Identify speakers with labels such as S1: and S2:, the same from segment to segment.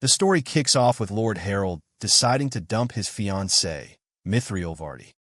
S1: The story kicks off with Lord Harold deciding to dump his fiancée, Mithriel.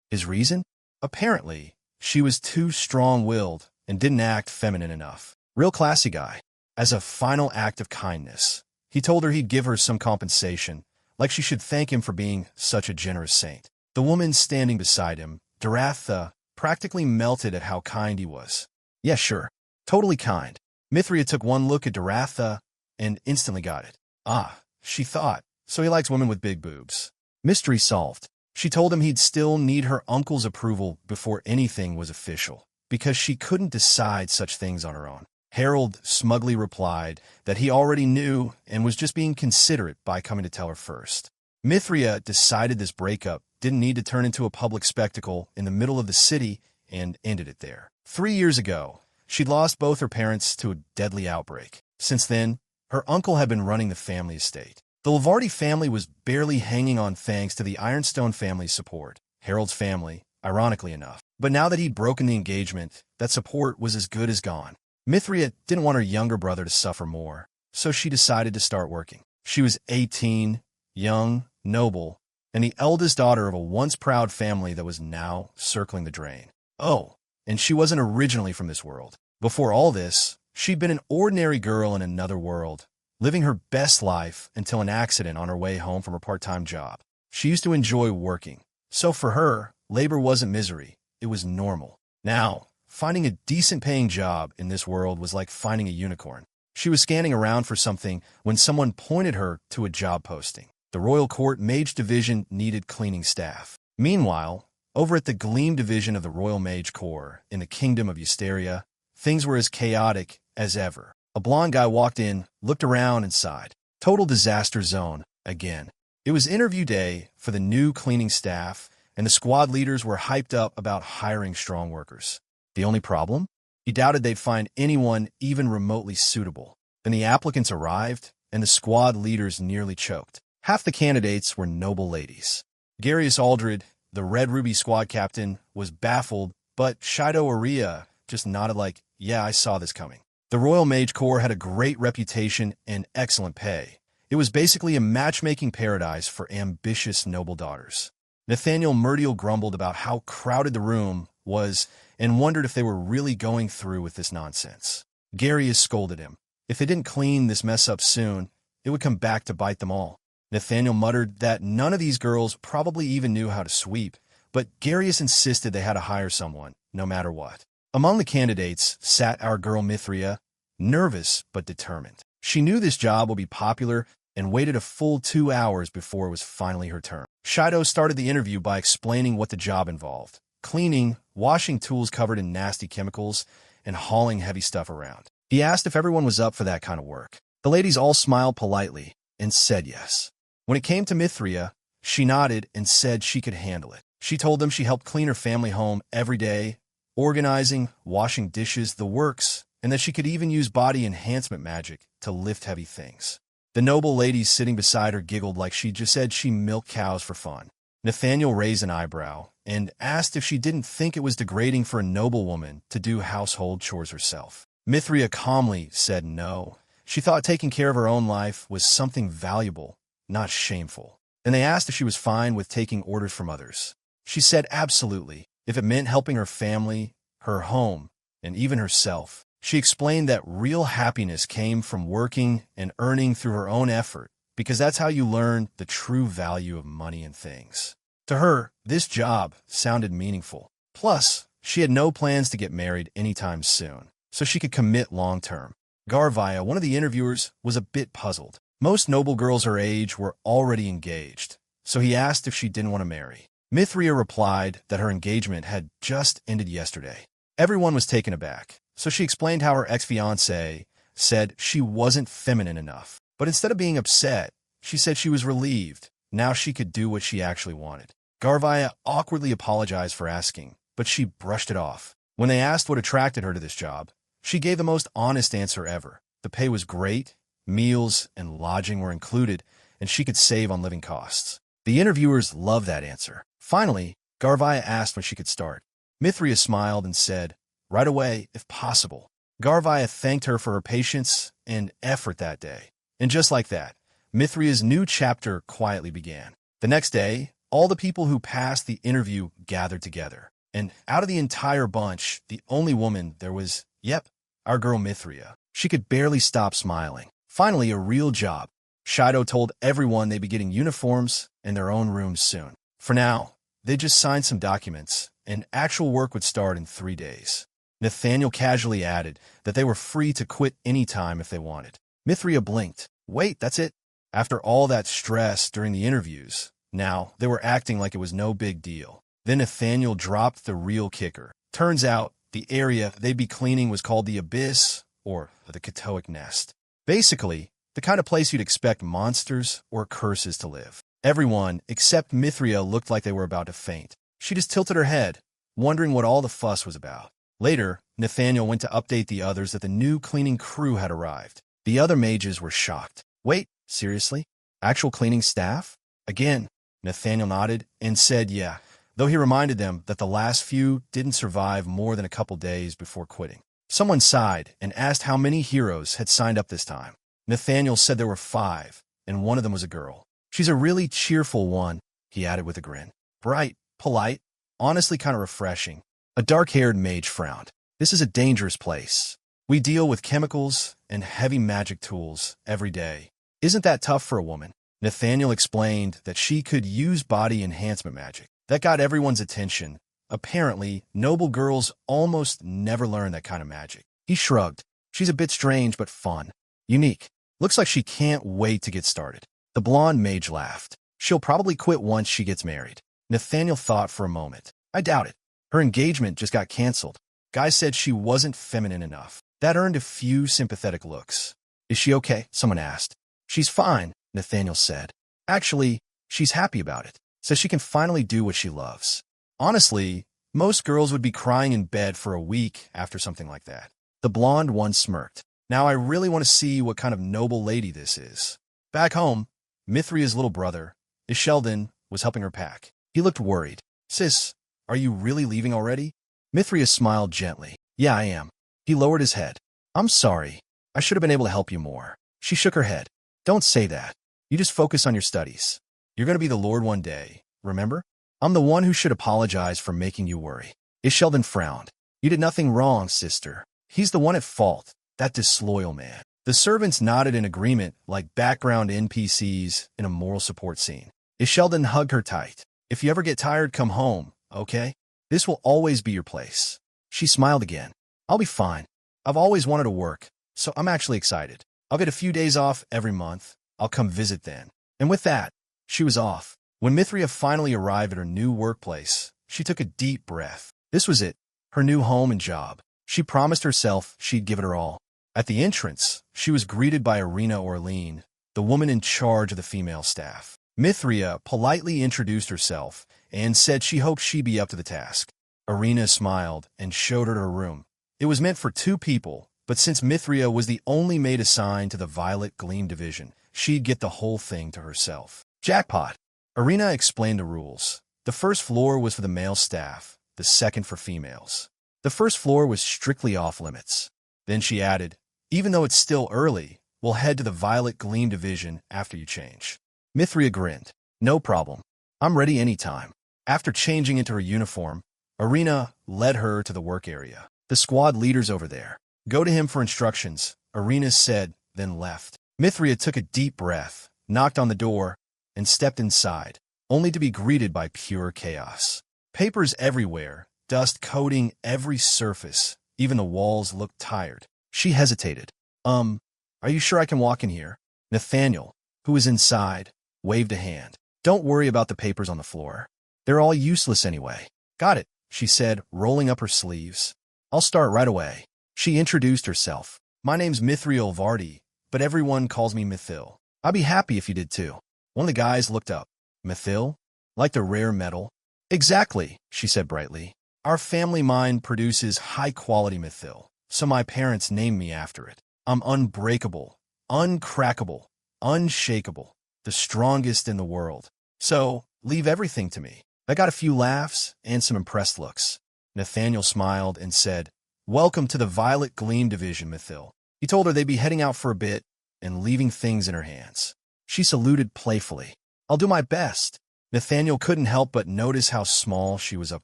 S1: His reason? Apparently, she was too strong-willed and didn't act feminine enough. Real classy guy. As a final act of kindness, he told her he'd give her some compensation, like she should thank him for being such a generous saint. The woman standing beside him, Doratha, practically melted at how kind he was. Yeah, sure. Totally kind. Mithria took one look at Doratha and instantly got it. Ah, she thought, so he likes women with big boobs. Mystery solved. She told him he'd still need her uncle's approval before anything was official, because she couldn't decide such things on her own. Harold smugly replied that he already knew and was just being considerate by coming to tell her first. Mithria decided this breakup didn't need to turn into a public spectacle in the middle of the city and ended it there. 3 years ago, she'd lost both her parents to a deadly outbreak. Since then, her uncle had been running the family estate. The Lavardi family was barely hanging on thanks to the Ironstone family's support, Harold's family, ironically enough. But now that he'd broken the engagement, that support was as good as gone. Mithria didn't want her younger brother to suffer more, so she decided to start working. She was 18, young, noble, and the eldest daughter of a once proud family that was now circling the drain. Oh, and she wasn't originally from this world. Before all this, she'd been an ordinary girl in another world, living her best life until an accident on her way home from her part-time job. She used to enjoy working, so for her, labor wasn't misery, it was normal. Now, finding a decent-paying job in this world was like finding a unicorn. She was scanning around for something when someone pointed her to a job posting. The Royal Court Mage Division needed cleaning staff. Meanwhile, over at the Gleam Division of the Royal Mage Corps in the Kingdom of Eusteria, things were as chaotic as ever. A blonde guy walked in, looked around, and sighed. Total disaster zone, again. It was interview day for the new cleaning staff, and the squad leaders were hyped up about hiring strong workers. The only problem? He doubted they'd find anyone even remotely suitable. Then the applicants arrived, and the squad leaders nearly choked. Half the candidates were noble ladies. Garius Aldred, the Red Ruby squad captain, was baffled, but Shido Aria just nodded like, yeah, I saw this coming. The Royal Mage Corps had a great reputation and excellent pay. It was basically a matchmaking paradise for ambitious noble daughters. Nathaniel Murdial grumbled about how crowded the room was and wondered if they were really going through with this nonsense. Garius scolded him. If they didn't clean this mess up soon, it would come back to bite them all. Nathaniel muttered that none of these girls probably even knew how to sweep, but Garius insisted they had to hire someone, no matter what. Among the candidates sat our girl Mithria, nervous but determined. She knew this job would be popular and waited a full 2 hours before it was finally her turn. Shido started the interview by explaining what the job involved: cleaning, washing tools covered in nasty chemicals, and hauling heavy stuff around. He asked if everyone was up for that kind of work. The ladies all smiled politely and said yes. When it came to Mithria, she nodded and said she could handle it. She told them she helped clean her family home every day, organizing, washing dishes, the works, and that she could even use body enhancement magic to lift heavy things. The noble ladies sitting beside her giggled like she just said she milked cows for fun. Nathaniel raised an eyebrow and asked if she didn't think it was degrading for a noblewoman to do household chores herself. Mithria calmly said no. She thought taking care of her own life was something valuable, not shameful. And they asked if she was fine with taking orders from others. She said absolutely, if it meant helping her family, her home, and even herself. She explained that real happiness came from working and earning through her own effort, because that's how you learn the true value of money and things. To her, this job sounded meaningful. Plus, she had no plans to get married anytime soon, so she could commit long-term. Garvia, one of the interviewers, was a bit puzzled. Most noble girls her age were already engaged, so he asked if she didn't want to marry. Mithria replied that her engagement had just ended yesterday. Everyone was taken aback, so she explained how her ex-fiancé said she wasn't feminine enough. But instead of being upset, she said she was relieved. Now she could do what she actually wanted. Garvia awkwardly apologized for asking, but she brushed it off. When they asked what attracted her to this job, she gave the most honest answer ever. The pay was great, meals and lodging were included, and she could save on living costs. The interviewers loved that answer. Finally, Garvia asked when she could start. Mithria smiled and said, right away, if possible. Garvia thanked her for her patience and effort that day. And just like that, Mithria's new chapter quietly began. The next day, all the people who passed the interview gathered together. And out of the entire bunch, the only woman there was, yep, our girl Mithria. She could barely stop smiling. Finally, a real job. Shido told everyone they'd be getting uniforms and their own rooms soon. For now, they just signed some documents, and actual work would start in 3 days. Nathaniel casually added that they were free to quit any time if they wanted. Mithria blinked. Wait, that's it? After all that stress during the interviews, now they were acting like it was no big deal. Then Nathaniel dropped the real kicker. Turns out, the area they'd be cleaning was called the Abyss, or the Katoic Nest. Basically, the kind of place you'd expect monsters or curses to live. Everyone, except Mithria, looked like they were about to faint. She just tilted her head, wondering what all the fuss was about. Later, Nathaniel went to update the others that the new cleaning crew had arrived. The other mages were shocked. Wait, seriously? Actual cleaning staff? Again, Nathaniel nodded and said yeah, though he reminded them that the last few didn't survive more than a couple days before quitting. Someone sighed and asked how many heroes had signed up this time. Nathaniel said there were 5, and one of them was a girl. She's a really cheerful one, he added with a grin. Bright, polite, honestly kind of refreshing. A dark-haired mage frowned. This is a dangerous place. We deal with chemicals and heavy magic tools every day. Isn't that tough for a woman? Nathaniel explained that she could use body enhancement magic. That got everyone's attention. Apparently, noble girls almost never learn that kind of magic. He shrugged. She's a bit strange but fun. Unique. Looks like she can't wait to get started. The blonde mage laughed. She'll probably quit once she gets married. Nathaniel thought for a moment. I doubt it. Her engagement just got canceled. Guys said she wasn't feminine enough. That earned a few sympathetic looks. Is she okay? Someone asked. She's fine, Nathaniel said. Actually, she's happy about it. Says she can finally do what she loves. Honestly, most girls would be crying in bed for a week after something like that. The blonde one smirked. Now I really want to see what kind of noble lady this is. Back home, Mithria's little brother, Sheldon, was helping her pack. He looked worried. Sis, are you really leaving already? Mithria smiled gently. Yeah, I am. He lowered his head. I'm sorry. I should have been able to help you more. She shook her head. Don't say that. You just focus on your studies. You're going to be the Lord one day, remember? I'm the one who should apologize for making you worry. Sheldon frowned. You did nothing wrong, sister. He's the one at fault, that disloyal man. The servants nodded in agreement like background NPCs in a moral support scene. Sheldon hugged her tight. If you ever get tired, come home, okay? This will always be your place. She smiled again. I'll be fine. I've always wanted to work, so I'm actually excited. I'll get a few days off every month. I'll come visit then. And with that, she was off. When Mithria finally arrived at her new workplace, she took a deep breath. This was it, her new home and job. She promised herself she'd give it her all. At the entrance, she was greeted by Irina Orlean, the woman in charge of the female staff. Mithria politely introduced herself and said she hoped she'd be up to the task. Irina smiled and showed her her room. It was meant for 2 people, but since Mithria was the only maid assigned to the Violet Gleam division, she'd get the whole thing to herself. Jackpot! Irina explained the rules. The first floor was for the male staff, the second for females. The first floor was strictly off-limits. Then she added, even though it's still early, we'll head to the Violet Gleam division after you change. Mithria grinned. No problem. I'm ready anytime. After changing into her uniform, Irina led her to the work area. The squad leader's over there. Go to him for instructions, Irina said, then left. Mithria took a deep breath, knocked on the door, and stepped inside, only to be greeted by pure chaos. Papers everywhere, dust coating every surface. Even the walls looked tired. She hesitated. Are you sure I can walk in here? Nathaniel, who was inside, waved a hand. Don't worry about the papers on the floor. They're all useless anyway. Got it, she said, rolling up her sleeves. I'll start right away. She introduced herself. My name's Mithriel Vardy, but everyone calls me Mithil. I'd be happy if you did too. One of the guys looked up. Mithil? Like the rare metal? Exactly, she said brightly. Our family mine produces high-quality Mithil, so my parents named me after it. I'm unbreakable, uncrackable, unshakable, the strongest in the world. So, leave everything to me. I got a few laughs and some impressed looks. Nathaniel smiled and said, Welcome to the Violet Gleam division, Mithil. He told her they'd be heading out for a bit and leaving things in her hands. She saluted playfully. I'll do my best. Nathaniel couldn't help but notice how small she was up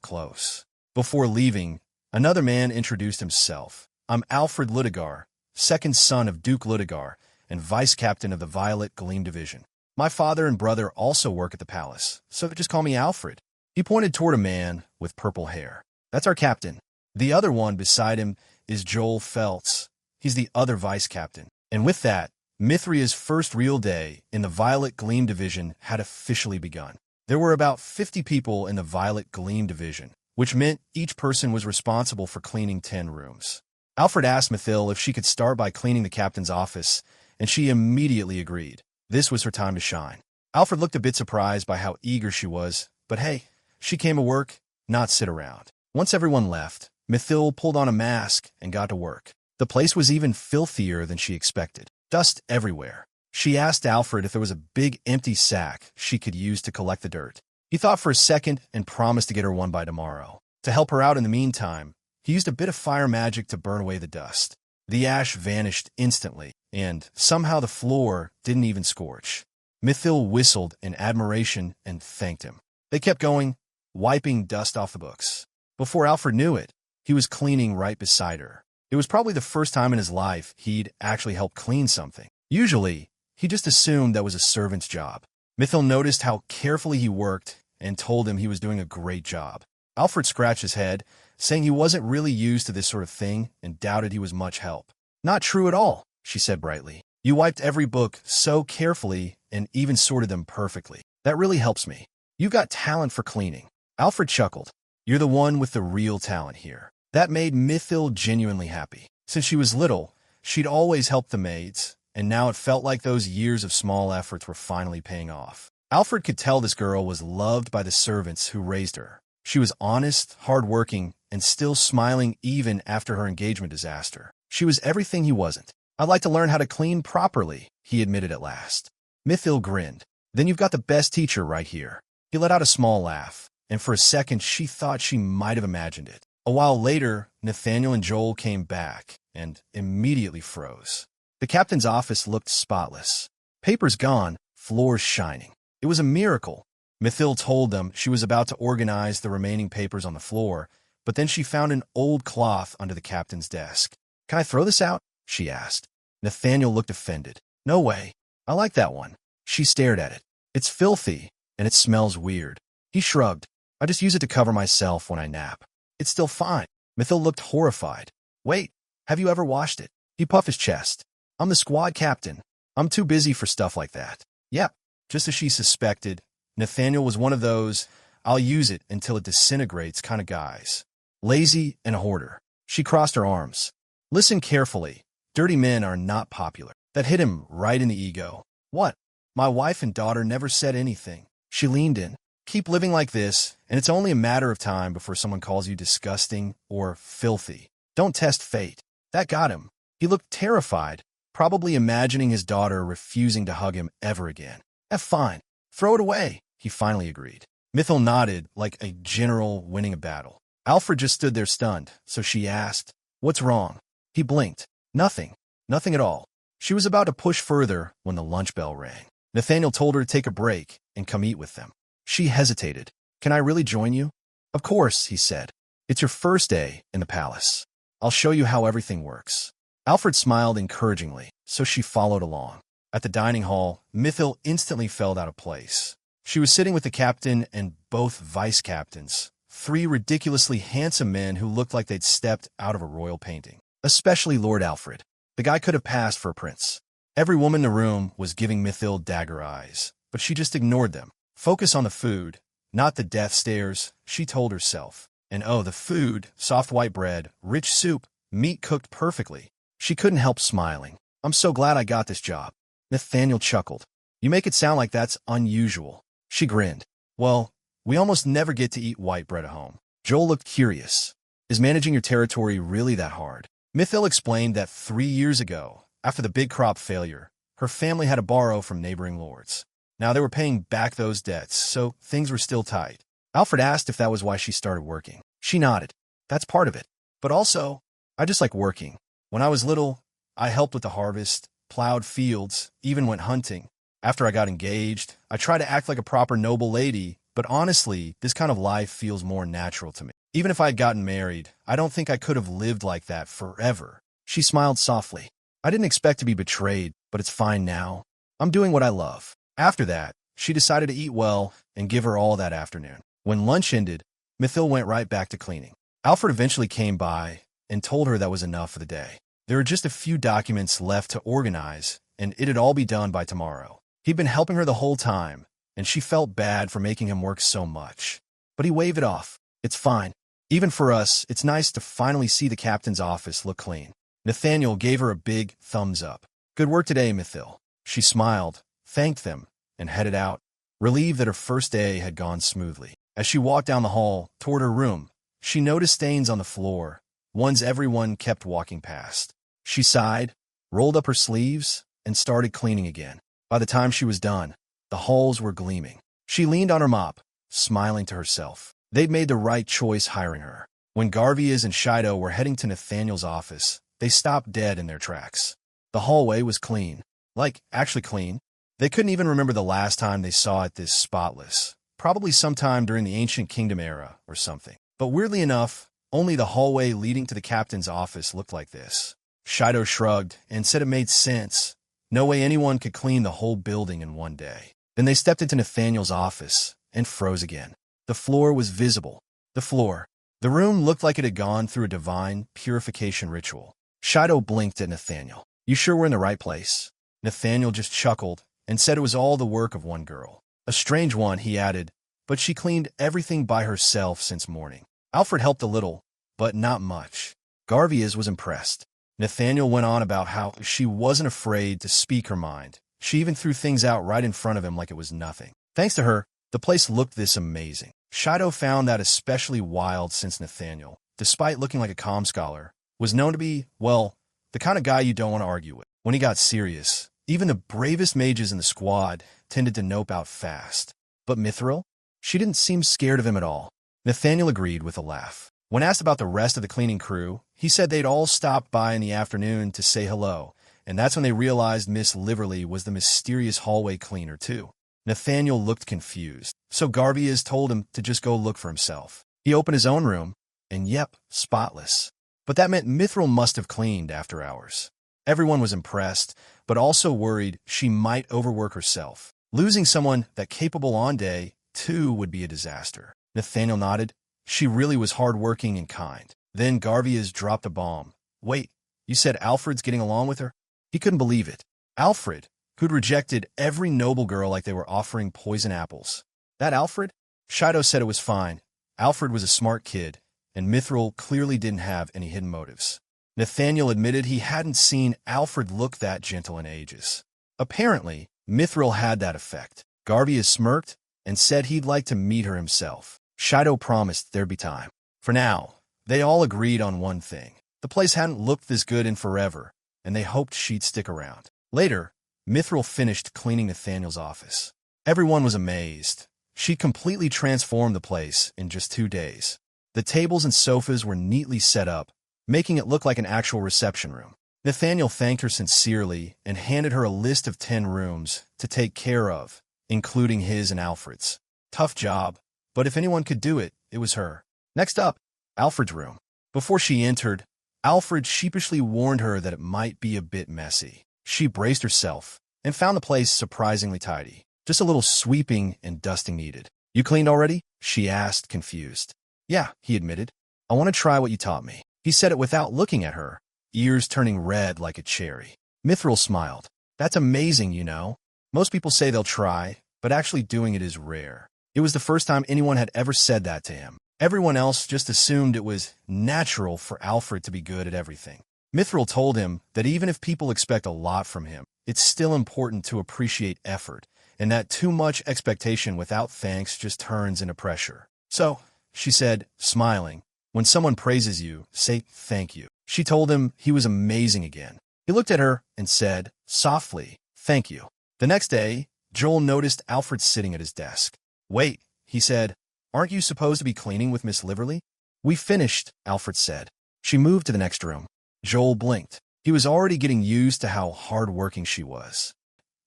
S1: close. Before leaving, another man introduced himself. I'm Alfred Ludigar, second son of Duke Ludigar and vice captain of the Violet Gleam Division. My father and brother also work at the palace, so just call me Alfred. He pointed toward a man with purple hair. That's our captain. The other one beside him is Joel Feltz. He's the other vice captain. And with that, Mithria's first real day in the Violet Gleam Division had officially begun. There were about 50 people in the Violet Gleam Division, which meant each person was responsible for cleaning 10 rooms. Alfred asked Mithil if she could start by cleaning the captain's office, and she immediately agreed. This was her time to shine. Alfred looked a bit surprised by how eager she was, but hey, she came to work, not sit around. Once everyone left, Mithil pulled on a mask and got to work. The place was even filthier than she expected. Dust everywhere. She asked Alfred if there was a big empty sack she could use to collect the dirt. He thought for a second and promised to get her one by tomorrow. To help her out in the meantime, he used a bit of fire magic to burn away the dust. The ash vanished instantly, and somehow the floor didn't even scorch. Mithil whistled in admiration and thanked him. They kept going, wiping dust off the books. Before Alfred knew it, he was cleaning right beside her. It was probably the first time in his life he'd actually helped clean something. Usually, he just assumed that was a servant's job. Mithil noticed how carefully he worked and told him he was doing a great job. Alfred scratched his head, saying he wasn't really used to this sort of thing and doubted he was much help. Not true at all, she said brightly. You wiped every book so carefully and even sorted them perfectly. That really helps me. You got talent for cleaning. Alfred chuckled. You're the one with the real talent here. That made Mithil genuinely happy. Since she was little, she'd always helped the maids, and now it felt like those years of small efforts were finally paying off. Alfred could tell this girl was loved by the servants who raised her. She was honest, hardworking, and still smiling even after her engagement disaster. She was everything he wasn't. I'd like to learn how to clean properly, he admitted at last. Mithil grinned. Then you've got the best teacher right here. He let out a small laugh, and for a second she thought she might have imagined it. A while later, Nathaniel and Joel came back and immediately froze. The captain's office looked spotless. Papers gone, floors shining. It was a miracle. Mithil told them she was about to organize the remaining papers on the floor, but then she found an old cloth under the captain's desk. Can I throw this out? She asked. Nathaniel looked offended. No way. I like that one. She stared at it. It's filthy, and it smells weird. He shrugged. I just use it to cover myself when I nap. It's still fine. Mithil looked horrified. Wait, have you ever washed it? He puffed his chest. I'm the squad captain. I'm too busy for stuff like that. Yep, just as she suspected, Nathaniel was one of those, I'll use it until it disintegrates kind of guys. Lazy and a hoarder. She crossed her arms. Listen carefully. Dirty men are not popular. That hit him right in the ego. What? My wife and daughter never said anything. She leaned in. Keep living like this, and it's only a matter of time before someone calls you disgusting or filthy. Don't test fate. That got him. He looked terrified, probably imagining his daughter refusing to hug him ever again. Fine. Throw it away, he finally agreed. Mithil nodded like a general winning a battle. Alfred just stood there stunned, so she asked, What's wrong? He blinked. Nothing. Nothing at all. She was about to push further when the lunch bell rang. Nathaniel told her to take a break and come eat with them. She hesitated. Can I really join you? Of course, he said. It's your first day in the palace. I'll show you how everything works. Alfred smiled encouragingly, so she followed along. At the dining hall, Mithil instantly felt out of place. She was sitting with the captain and both vice captains, 3 ridiculously handsome men who looked like they'd stepped out of a royal painting. Especially Lord Alfred. The guy could have passed for a prince. Every woman in the room was giving Mithil dagger eyes, but she just ignored them. Focus on the food, not the death stares, she told herself. And oh, the food, soft white bread, rich soup, meat cooked perfectly. She couldn't help smiling. I'm so glad I got this job. Nathaniel chuckled. You make it sound like that's unusual. She grinned. Well, we almost never get to eat white bread at home. Joel looked curious. Is managing your territory really that hard? Mithil explained that 3 years ago, after the big crop failure, her family had to borrow from neighboring lords. Now they were paying back those debts, so things were still tight. Alfred asked if that was why she started working. She nodded. That's part of it. But also, I just like working. When I was little, I helped with the harvest, plowed fields, even went hunting. After I got engaged, I tried to act like a proper noble lady, but honestly, this kind of life feels more natural to me. Even if I had gotten married, I don't think I could have lived like that forever. She smiled softly. I didn't expect to be betrayed, but it's fine now. I'm doing what I love. After that, she decided to eat well and give her all that afternoon. When lunch ended, Mithil went right back to cleaning. Alfred eventually came by and told her that was enough for the day. There were just a few documents left to organize, and it'd all be done by tomorrow. He'd been helping her the whole time, and she felt bad for making him work so much. But he waved it off. It's fine. Even for us, it's nice to finally see the captain's office look clean. Nathaniel gave her a big thumbs up. Good work today, Mithil. She smiled, thanked them, and headed out, relieved that her first day had gone smoothly. As she walked down the hall toward her room, she noticed stains on the floor, ones everyone kept walking past. She sighed, rolled up her sleeves, and started cleaning again. By the time she was done, the halls were gleaming. She leaned on her mop, smiling to herself. They'd made the right choice hiring her. When Garvias and Shido were heading to Nathaniel's office, they stopped dead in their tracks. The hallway was clean. Like, actually clean. They couldn't even remember the last time they saw it this spotless. Probably sometime during the Ancient Kingdom era or something. But weirdly enough, only the hallway leading to the captain's office looked like this. Shido shrugged and said it made sense. No way anyone could clean the whole building in one day. Then they stepped into Nathaniel's office and froze again. The floor was visible. The room looked like it had gone through a divine purification ritual. Shido blinked at Nathaniel. You sure we're in the right place? Nathaniel just chuckled and said it was all the work of one girl. A strange one, he added, but she cleaned everything by herself since morning. Alfred helped a little, but not much. Garvias was impressed. Nathaniel went on about how she wasn't afraid to speak her mind. She even threw things out right in front of him like it was nothing. Thanks to her, the place looked this amazing. Shido found that especially wild since Nathaniel, despite looking like a comm scholar, was known to be, well, the kind of guy you don't want to argue with. When he got serious, even the bravest mages in the squad tended to nope out fast. But Mithril? She didn't seem scared of him at all. Nathaniel agreed with a laugh. When asked about the rest of the cleaning crew, he said they'd all stopped by in the afternoon to say hello, and that's when they realized Miss Liverly was the mysterious hallway cleaner, too. Nathaniel looked confused, so Garvias told him to just go look for himself. He opened his own room, and yep, spotless. But that meant Mithril must have cleaned after hours. Everyone was impressed, but also worried she might overwork herself. Losing someone that capable on day 2 would be a disaster. Nathaniel nodded. She really was hardworking and kind. Then Garvias dropped a bomb. Wait, you said Alfred's getting along with her? He couldn't believe it. Alfred, who'd rejected every noble girl like they were offering poison apples. That Alfred? Shido said it was fine. Alfred was a smart kid, and Mithril clearly didn't have any hidden motives. Nathaniel admitted he hadn't seen Alfred look that gentle in ages. Apparently, Mithril had that effect. Garvias smirked and said he'd like to meet her himself. Shido promised there'd be time. For now, they all agreed on one thing. The place hadn't looked this good in forever, and they hoped she'd stick around. Later, Mithril finished cleaning Nathaniel's office. Everyone was amazed. She completely transformed the place in just 2 days. The tables and sofas were neatly set up, making it look like an actual reception room. Nathaniel thanked her sincerely and handed her a list of 10 rooms to take care of, including his and Alfred's. Tough job, but if anyone could do it, it was her. Next up, Alfred's room. Before she entered, Alfred sheepishly warned her that it might be a bit messy. She braced herself and found the place surprisingly tidy. Just a little sweeping and dusting needed. You cleaned already? She asked, confused. Yeah, he admitted. I want to try what you taught me. He said it without looking at her, ears turning red like a cherry. Mithril smiled. That's amazing, you know. Most people say they'll try, but actually doing it is rare. It was the first time anyone had ever said that to him. Everyone else just assumed it was natural for Alfred to be good at everything. Mithril told him that even if people expect a lot from him, it's still important to appreciate effort, and that too much expectation without thanks just turns into pressure. So, she said, smiling, when someone praises you, say thank you. She told him he was amazing again. He looked at her and said, softly, thank you. The next day, Joel noticed Alfred sitting at his desk. Wait, he said, aren't you supposed to be cleaning with Miss Liverly? We finished, Alfred said. She moved to the next room. Joel blinked. He was already getting used to how hard-working she was.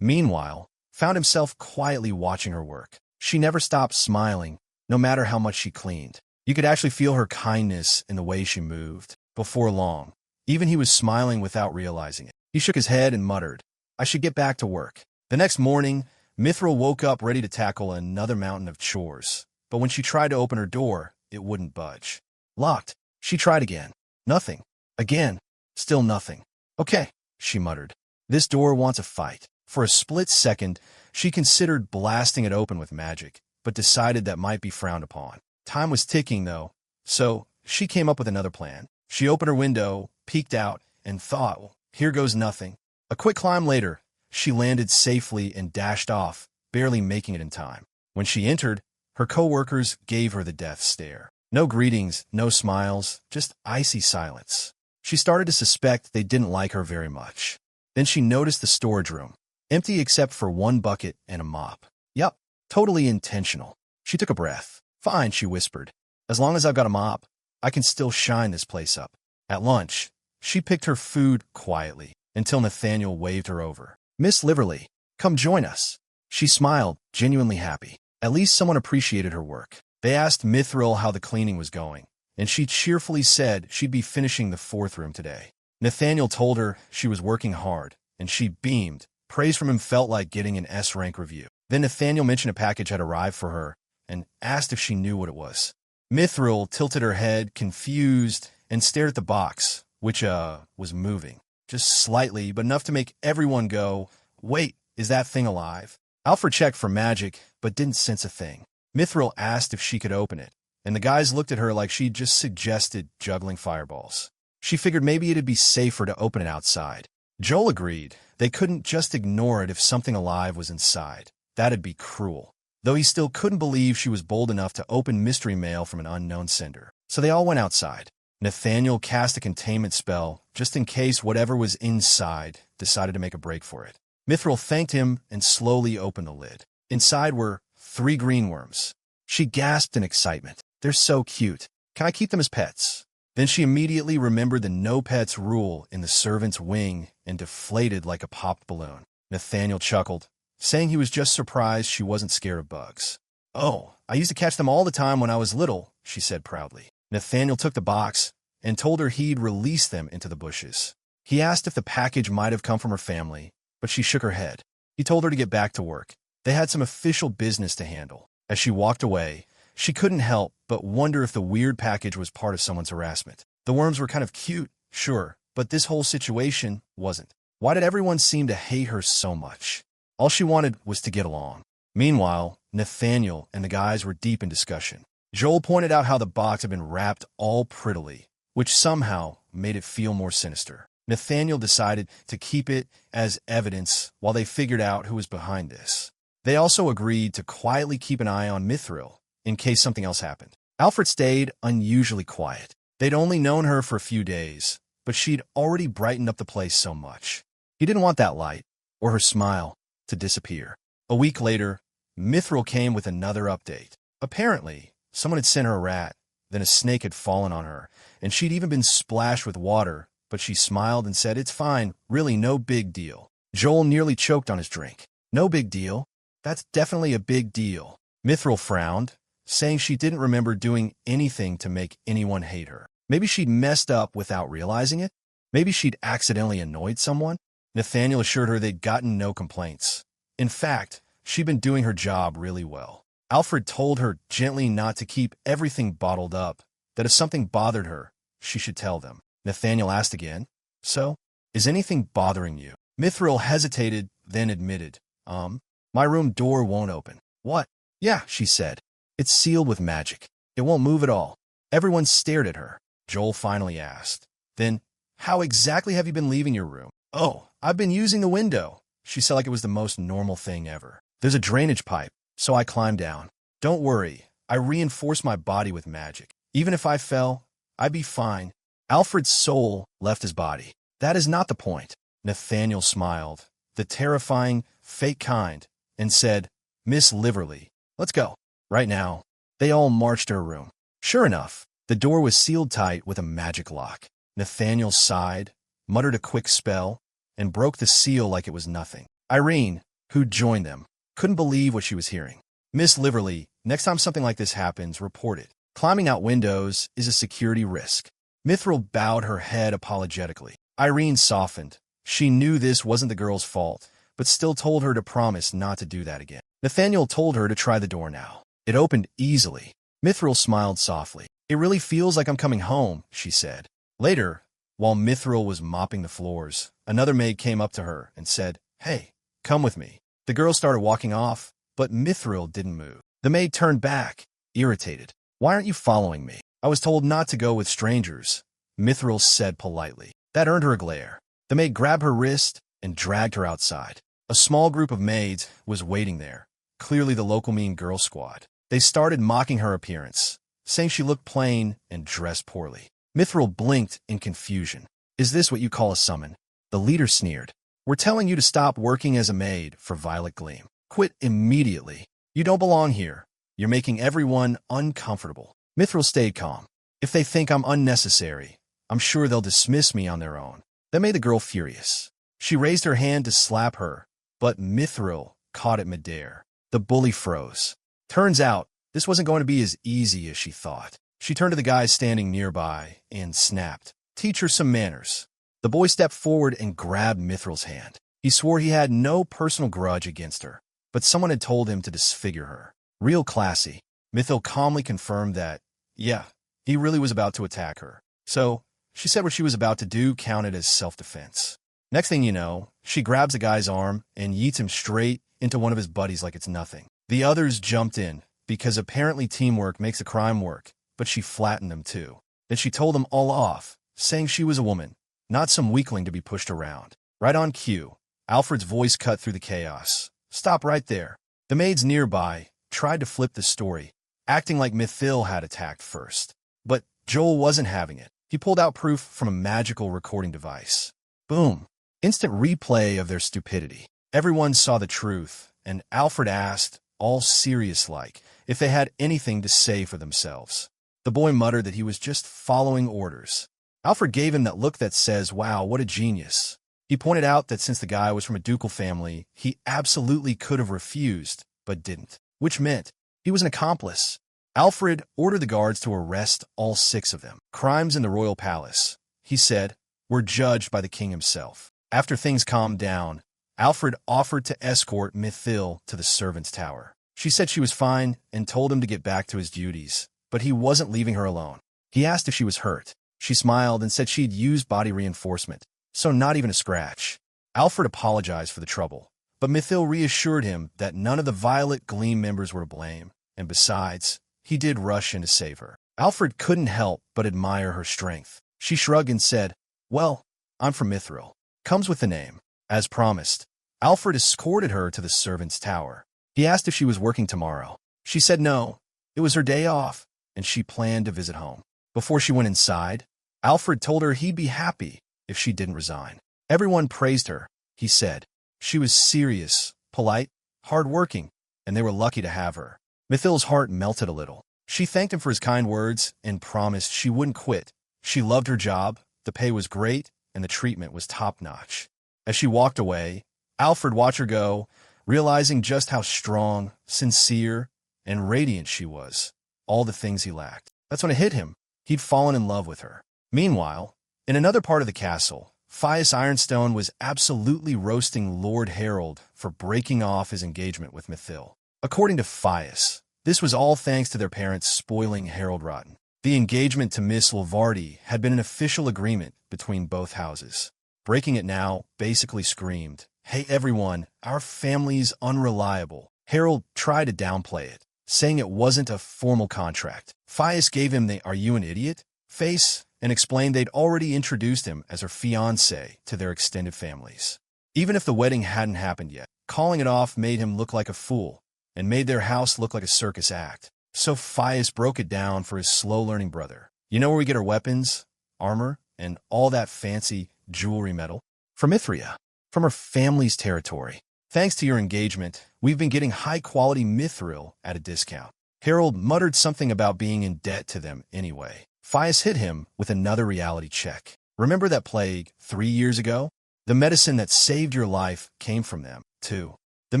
S1: Meanwhile, found himself quietly watching her work. She never stopped smiling, no matter how much she cleaned. You could actually feel her kindness in the way she moved. Before long, even he was smiling without realizing it. He shook his head and muttered, "I should get back to work." The next morning, Mithril woke up ready to tackle another mountain of chores. But when she tried to open her door, it wouldn't budge. Locked. She tried again. Nothing. Again. Still nothing. "Okay," she muttered. "This door wants a fight." For a split second, she considered blasting it open with magic, but decided that might be frowned upon. Time was ticking, though, so she came up with another plan. She opened her window, peeked out, and thought, well, here goes nothing. A quick climb later, she landed safely and dashed off, barely making it in time. When she entered, her co-workers gave her the death stare. No greetings, no smiles, just icy silence. She started to suspect they didn't like her very much. Then she noticed the storage room, empty except for one bucket and a mop. Yup, totally intentional. She took a breath. "Fine," she whispered. "As long as I've got a mop, I can still shine this place up." At lunch, she picked her food quietly until Nathaniel waved her over. "Miss Liverly, come join us." She smiled, genuinely happy. At least someone appreciated her work. They asked Mithril how the cleaning was going, and she cheerfully said she'd be finishing the 4th room today. Nathaniel told her she was working hard, and she beamed. Praise from him felt like getting an S-rank review. Then Nathaniel mentioned a package had arrived for her and asked if she knew what it was. Mithril tilted her head, confused, and stared at the box, which, was moving. Just slightly, but enough to make everyone go, "Wait, is that thing alive?" Alfred checked for magic, but didn't sense a thing. Mithril asked if she could open it, and the guys looked at her like she'd just suggested juggling fireballs. She figured maybe it'd be safer to open it outside. Joel agreed. They couldn't just ignore it if something alive was inside. That'd be cruel. Though he still couldn't believe she was bold enough to open mystery mail from an unknown sender. So they all went outside. Nathaniel cast a containment spell, just in case whatever was inside decided to make a break for it. Mithril thanked him and slowly opened the lid. Inside were 3 green worms. She gasped in excitement. "They're so cute. Can I keep them as pets?" Then she immediately remembered the no pets rule in the servant's wing and deflated like a popped balloon. Nathaniel chuckled, saying he was just surprised she wasn't scared of bugs. "Oh, I used to catch them all the time when I was little," she said proudly. Nathaniel took the box and told her he'd release them into the bushes. He asked if the package might have come from her family, but she shook her head. He told her to get back to work. They had some official business to handle. As she walked away, she couldn't help but wonder if the weird package was part of someone's harassment. The worms were kind of cute, sure, but this whole situation wasn't. Why did everyone seem to hate her so much? All she wanted was to get along. Meanwhile, Nathaniel and the guys were deep in discussion. Joel pointed out how the box had been wrapped all prettily, which somehow made it feel more sinister. Nathaniel decided to keep it as evidence while they figured out who was behind this. They also agreed to quietly keep an eye on Mithril in case something else happened. Alfred stayed unusually quiet. They'd only known her for a few days, but she'd already brightened up the place so much. He didn't want that light, or her smile, to disappear. A week later, Mithril came with another update. Apparently, someone had sent her a rat, then a snake had fallen on her, and she'd even been splashed with water, but she smiled and said, "It's fine, really no big deal." Joel nearly choked on his drink. "No big deal? That's definitely a big deal." Mithril frowned, saying she didn't remember doing anything to make anyone hate her. Maybe she'd messed up without realizing it? Maybe she'd accidentally annoyed someone? Nathaniel assured her they'd gotten no complaints. In fact, she'd been doing her job really well. Alfred told her gently not to keep everything bottled up, that if something bothered her, she should tell them. Nathaniel asked again, "So, is anything bothering you?" Mithril hesitated, then admitted, My room door won't open." "What?" "Yeah," she said. "It's sealed with magic. It won't move at all." Everyone stared at her. Joel finally asked, "Then, how exactly have you been leaving your room?" "Oh, I've been using the window." She said like it was the most normal thing ever. "There's a drainage pipe, so I climbed down. Don't worry, I reinforced my body with magic. Even if I fell, I'd be fine." Alfred's soul left his body. "That is not the point." Nathaniel smiled, the terrifying, fake kind, and said, "Miss Liverly, let's go." Right now, they all marched to her room. Sure enough, the door was sealed tight with a magic lock. Nathaniel sighed, muttered a quick spell, and broke the seal like it was nothing. "Irene, who'd joined them, couldn't believe what she was hearing. Miss Liverly, next time something like this happens, report it. Climbing out windows is a security risk. Mithril bowed her head apologetically. Irene softened. She knew this wasn't the girl's fault, but still told her to promise not to do that again. Nathaniel told her to try the door now. It opened easily. Mithril smiled softly. It really feels like I'm coming home, she said. Later, while Mithril was mopping the floors, another maid came up to her and said, "Hey, come with me." The girl started walking off, but Mithril didn't move. The maid turned back, irritated. "Why aren't you following me? I was told not to go with strangers," Mithril said politely. That earned her a glare. The maid grabbed her wrist and dragged her outside. A small group of maids was waiting there, clearly the local mean girl squad. They started mocking her appearance, saying she looked plain and dressed poorly. Mithril blinked in confusion. "Is this what you call a summon?" The leader sneered. "We're telling you to stop working as a maid for Violet Gleam. Quit immediately. You don't belong here. You're making everyone uncomfortable." Mithril stayed calm. "If they think I'm unnecessary, I'm sure they'll dismiss me on their own." That made the girl furious. She raised her hand to slap her, but Mithril caught it midair. The bully froze. Turns out, this wasn't going to be as easy as she thought. She turned to the guy standing nearby and snapped, "Teach her some manners." The boy stepped forward and grabbed Mithril's hand. He swore he had no personal grudge against her, but someone had told him to disfigure her. Real classy. Mithril calmly confirmed that, yeah, he really was about to attack her. So, she said what she was about to do counted as self-defense. Next thing you know, she grabs the guy's arm and yeets him straight into one of his buddies like it's nothing. The others jumped in, because apparently teamwork makes the crime work, but she flattened them too. Then she told them all off, saying she was a woman, not some weakling to be pushed around. Right on cue, Alfred's voice cut through the chaos. "Stop right there." The maids nearby tried to flip the story, acting like Mithril had attacked first. But Joel wasn't having it. He pulled out proof from a magical recording device. Boom. Instant replay of their stupidity. Everyone saw the truth, and Alfred asked, all serious-like, if they had anything to say for themselves. The boy muttered that he was just following orders. Alfred gave him that look that says, "Wow, what a genius." He pointed out that since the guy was from a ducal family, he absolutely could have refused, but didn't, which meant he was an accomplice. Alfred ordered the guards to arrest all 6 of them. Crimes in the royal palace, he said, were judged by the king himself. After things calmed down, Alfred offered to escort Mithril to the servants' tower. She said she was fine and told him to get back to his duties, but he wasn't leaving her alone. He asked if she was hurt. She smiled and said she'd used body reinforcement, so not even a scratch. Alfred apologized for the trouble, but Mithril reassured him that none of the Violet Gleam members were to blame, and besides, he did rush in to save her. Alfred couldn't help but admire her strength. She shrugged and said, "Well, I'm from Mithril. Comes with the name." As promised, Alfred escorted her to the servants' tower. He asked if she was working tomorrow. She said no, it was her day off, and she planned to visit home. Before she went inside, Alfred told her he'd be happy if she didn't resign. Everyone praised her, he said. She was serious, polite, hard-working, and they were lucky to have her. Mithril's heart melted a little. She thanked him for his kind words and promised she wouldn't quit. She loved her job, the pay was great, and the treatment was top-notch. As she walked away, Alfred watched her go, realizing just how strong, sincere, and radiant she was, all the things he lacked. That's when it hit him. He'd fallen in love with her. Meanwhile, in another part of the castle, Fiancé Ironstone was absolutely roasting Lord Harold for breaking off his engagement with Mithril. According to Fiancé, this was all thanks to their parents spoiling Harold rotten. The engagement to Miss Lavardi had been an official agreement between both houses. Breaking it now basically screamed, "Hey everyone, our family's unreliable." Harold tried to downplay it, saying it wasn't a formal contract. Fiancé gave him the "Are you an idiot?" face and explained they'd already introduced him as her fiancé to their extended families. Even if the wedding hadn't happened yet, calling it off made him look like a fool and made their house look like a circus act. So Fiancé broke it down for his slow-learning brother. "You know where we get our weapons, armor, and all that fancy jewelry metal? From Mithria, from her family's territory. Thanks to your engagement, we've been getting high-quality mithril at a discount." Harold muttered something about being in debt to them anyway. Fiancé hit him with another reality check. Remember that plague 3 years ago? The medicine that saved your life came from them, too. The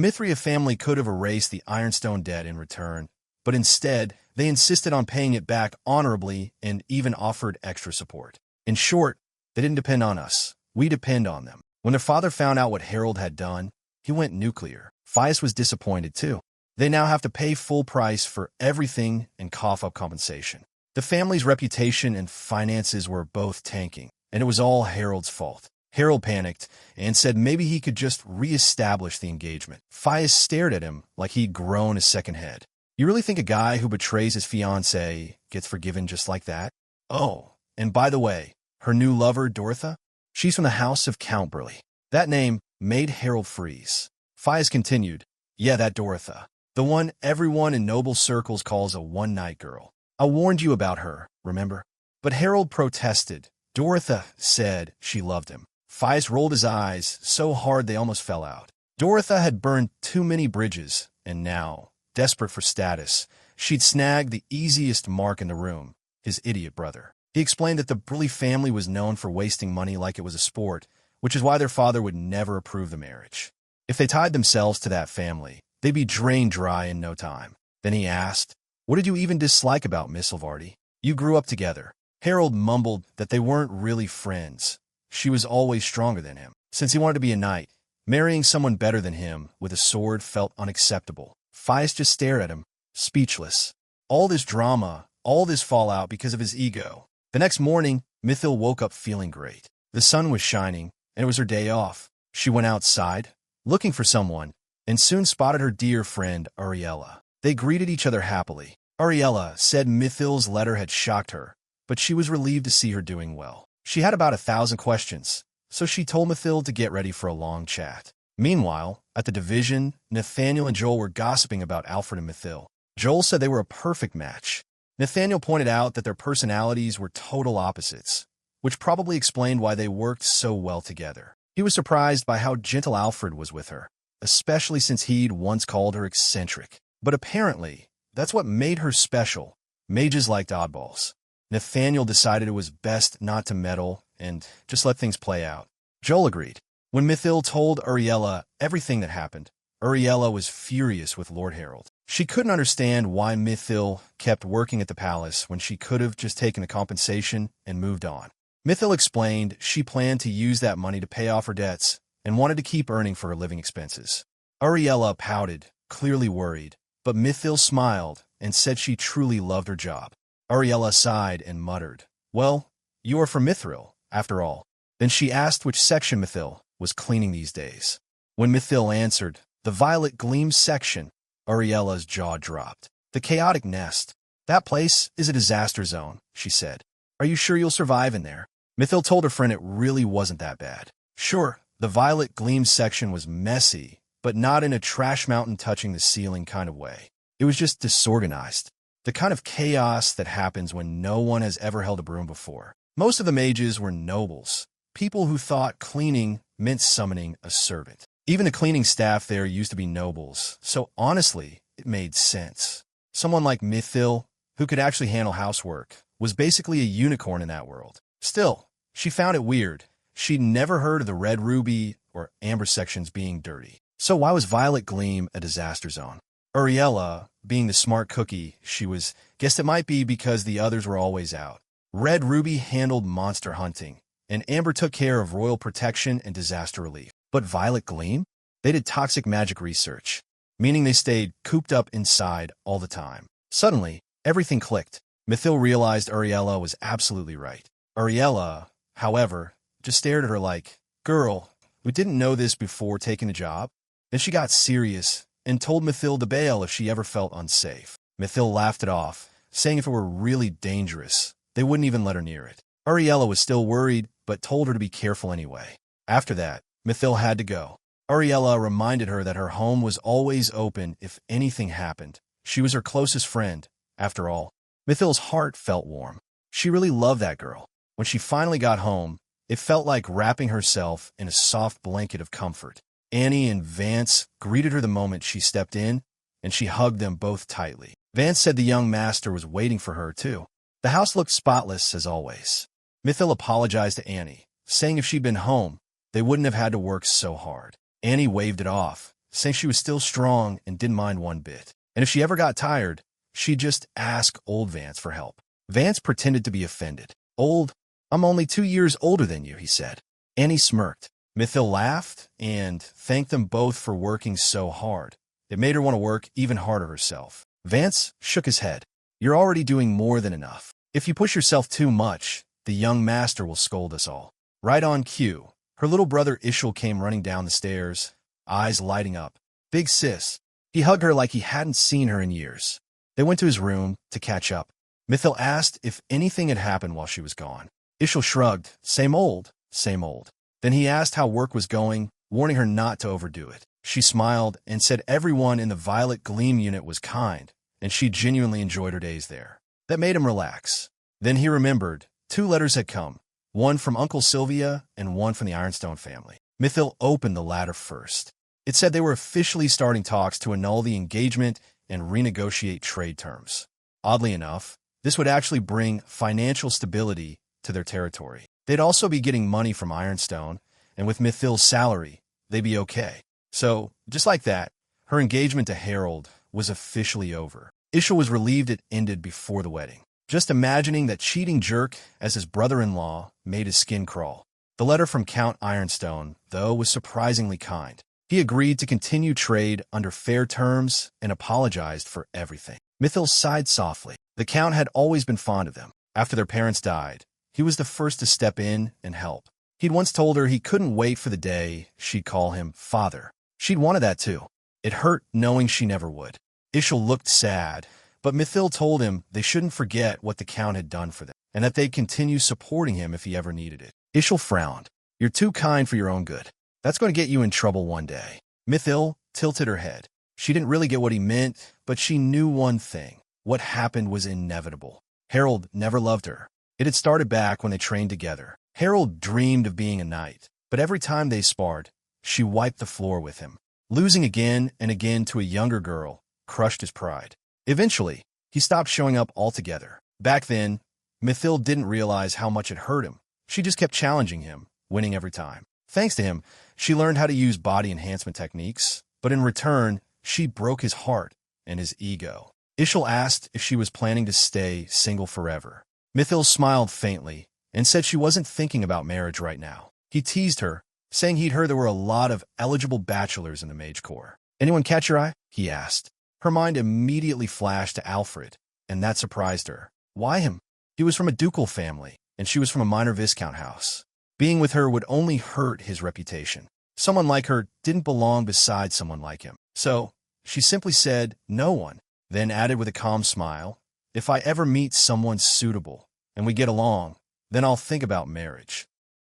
S1: Mithria family could have erased the Ironstone debt in return, but instead, they insisted on paying it back honorably and even offered extra support. In short, they didn't depend on us. We depend on them. When their father found out what Harold had done, he went nuclear. Fias was disappointed too. They now have to pay full price for everything and cough up compensation. The family's reputation and finances were both tanking, and it was all Harold's fault. Harold panicked and said maybe he could just re-establish the engagement. Fias stared at him like he'd grown a second head. You really think a guy who betrays his fiancée gets forgiven just like that? Oh, and by the way, her new lover, Dorotha? She's from the house of Count Burley. That name made Harold freeze. Fias continued, yeah, that Dorotha. The one everyone in noble circles calls a one-night girl. I warned you about her, remember? But Harold protested. Dorotha said she loved him. Fias rolled his eyes so hard they almost fell out. Dorotha had burned too many bridges, and now, desperate for status, she'd snagged the easiest mark in the room, his idiot brother. He explained that the Burley family was known for wasting money like it was a sport, which is why their father would never approve the marriage. If they tied themselves to that family, they'd be drained dry in no time. Then he asked, what did you even dislike about Miss Ilvardi? You grew up together. Harold mumbled that they weren't really friends. She was always stronger than him. Since he wanted to be a knight, marrying someone better than him with a sword felt unacceptable. Fias just stared at him, speechless. All this drama, all this fallout because of his ego. The next morning, Mithil woke up feeling great. The sun was shining, and it was her day off. She went outside, looking for someone, and soon spotted her dear friend, Ariella. They greeted each other happily. Ariella said Mithil's letter had shocked her, but she was relieved to see her doing well. She had about 1,000 questions, so she told Mithil to get ready for a long chat. Meanwhile, at the division, Nathaniel and Joel were gossiping about Alfred and Mithil. Joel said they were a perfect match. Nathaniel pointed out that their personalities were total opposites, which probably explained why they worked so well together. He was surprised by how gentle Alfred was with her, especially since he'd once called her eccentric. But apparently, that's what made her special. Mages liked oddballs. Nathaniel decided it was best not to meddle and just let things play out. Joel agreed. When Mithil told Ariella everything that happened, Ariella was furious with Lord Harold. She couldn't understand why Mithil kept working at the palace when she could have just taken the compensation and moved on. Mithil explained she planned to use that money to pay off her debts and wanted to keep earning for her living expenses. Ariella pouted, clearly worried, but Mithil smiled and said she truly loved her job. Ariella sighed and muttered, well, you are from Mithril, after all. Then she asked which section Mithil was cleaning these days. When Mithil answered, the Violet Gleam section, Ariella's jaw dropped. The Chaotic Nest. That place is a disaster zone, she said. Are you sure you'll survive in there? Mithil told her friend it really wasn't that bad. Sure, the Violet Gleam section was messy, but not in a trash mountain touching the ceiling kind of way. It was just disorganized. The kind of chaos that happens when no one has ever held a broom before. Most of the mages were nobles, people who thought cleaning meant summoning a servant. Even the cleaning staff there used to be nobles, so honestly, it made sense. Someone like Mithil, who could actually handle housework, was basically a unicorn in that world. Still, she found it weird. She'd never heard of the Red Ruby or Amber sections being dirty. So why was Violet Gleam a disaster zone? Ariella, being the smart cookie she was, guessed it might be because the others were always out. Red Ruby handled monster hunting, and Amber took care of royal protection and disaster relief. But Violet Gleam? They did toxic magic research, meaning they stayed cooped up inside all the time. Suddenly, everything clicked. Mithil realized Ariella was absolutely right. Ariella, however, just stared at her like, girl, we didn't know this before taking the job. Then she got serious and told Mithil to bail if she ever felt unsafe. Mithil laughed it off, saying if it were really dangerous, they wouldn't even let her near it. Ariella was still worried, but told her to be careful anyway. After that, Mithil had to go. Ariella reminded her that her home was always open if anything happened. She was her closest friend, after all. Mithil's heart felt warm. She really loved that girl. When she finally got home, it felt like wrapping herself in a soft blanket of comfort. Annie and Vance greeted her the moment she stepped in, and she hugged them both tightly. Vance said the young master was waiting for her, too. The house looked spotless, as always. Mithil apologized to Annie, saying if she'd been home, they wouldn't have had to work so hard. Annie waved it off, saying she was still strong and didn't mind one bit. And if she ever got tired, she'd just ask old Vance for help. Vance pretended to be offended. "Old? I'm only 2 years older than you," he said. Annie smirked. Mithil laughed and thanked them both for working so hard. It made her want to work even harder herself. Vance shook his head. "You're already doing more than enough. If you push yourself too much, the young master will scold us all." Right on cue, her little brother Ishal came running down the stairs, eyes lighting up. "Big sis." He hugged her like he hadn't seen her in years. They went to his room to catch up. Mithil asked if anything had happened while she was gone. Ishal shrugged. Same old, same old. Then he asked how work was going, warning her not to overdo it. She smiled and said everyone in the Violet Gleam unit was kind, and she genuinely enjoyed her days there. That made him relax. Then he remembered 2 letters had come, one from Uncle Sylvia and one from the Ironstone family. Mithil opened the latter first. It said they were officially starting talks to annul the engagement and renegotiate trade terms. Oddly enough, this would actually bring financial stability to their territory. They'd also be getting money from Ironstone, and with Mithil's salary, they'd be okay. So, just like that, her engagement to Harold was officially over. Ishal was relieved it ended before the wedding. Just imagining that cheating jerk as his brother-in-law made his skin crawl. The letter from Count Ironstone, though, was surprisingly kind. He agreed to continue trade under fair terms and apologized for everything. Mithil sighed softly. The Count had always been fond of them. After their parents died, he was the first to step in and help. He'd once told her he couldn't wait for the day she'd call him father. She'd wanted that too. It hurt knowing she never would. Ishal looked sad, but Mithil told him they shouldn't forget what the Count had done for them, and that they'd continue supporting him if he ever needed it. Ishal frowned. "You're too kind for your own good. That's going to get you in trouble one day." Mithil tilted her head. She didn't really get what he meant, but she knew one thing. What happened was inevitable. Harold never loved her. It had started back when they trained together. Harold dreamed of being a knight, but every time they sparred, she wiped the floor with him. Losing again and again to a younger girl crushed his pride. Eventually, he stopped showing up altogether. Back then, Mithil didn't realize how much it hurt him. She just kept challenging him, winning every time. Thanks to him, she learned how to use body enhancement techniques, but in return, she broke his heart and his ego. Ishal asked if she was planning to stay single forever. Mithil smiled faintly and said she wasn't thinking about marriage right now. He teased her, saying he'd heard there were a lot of eligible bachelors in the Mage Corps. "Anyone catch your eye?" he asked. Her mind immediately flashed to Alfred, and that surprised her. Why him? He was from a ducal family, and she was from a minor viscount house. Being with her would only hurt his reputation. Someone like her didn't belong beside someone like him. So, she simply said, "No one," then added with a calm smile, "If I ever meet someone suitable, and we get along, then I'll think about marriage."